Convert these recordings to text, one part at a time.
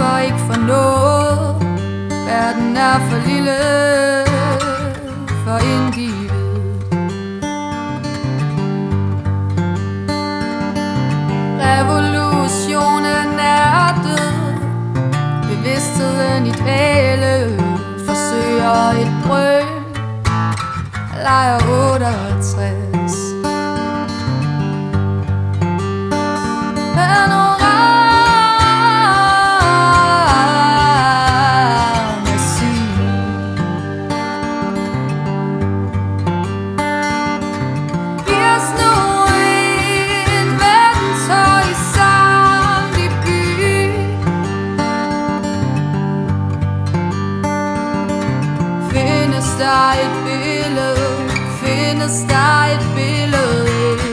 slipper ikke for noget. Verden er for lille for individ. Revolutionen er død. Bevidstheden i dvale forsøger et brøl. Lejer 68. Findes der et billede? Findes der et billede i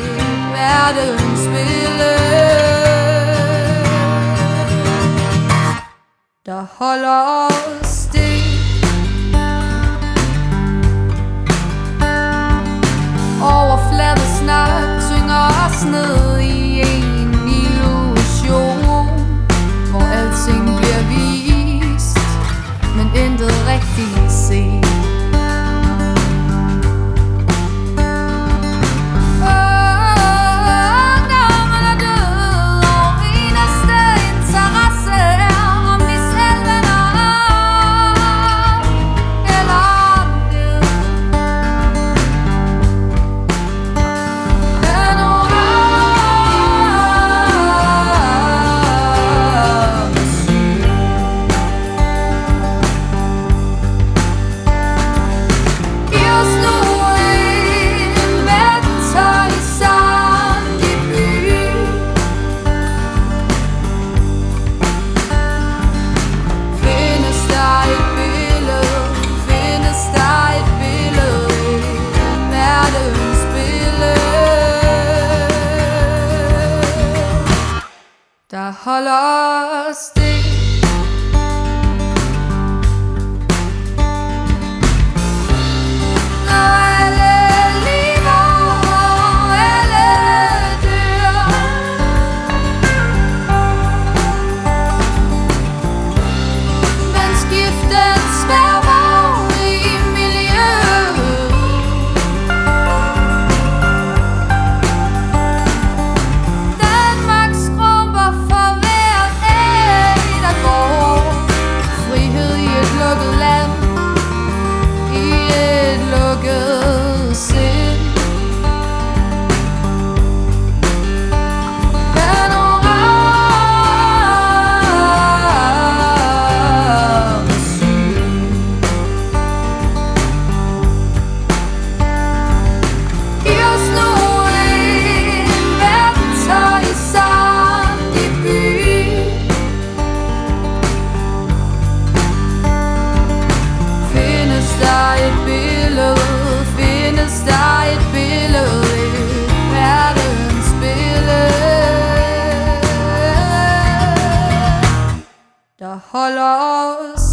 verdensbillede, der holder os stik? Overfladesnak tynger os ned i en illusion, hvor alting bliver vist, men intet rigtigt set. Der holder os stik. Når alle lever og alle dør, men skiften sværmer i miljøet. Danmark skrumper for hver dag, der går. Frihed i et lukket land, i et lukket sind. Findes der et billede i verdensbillede, der holder os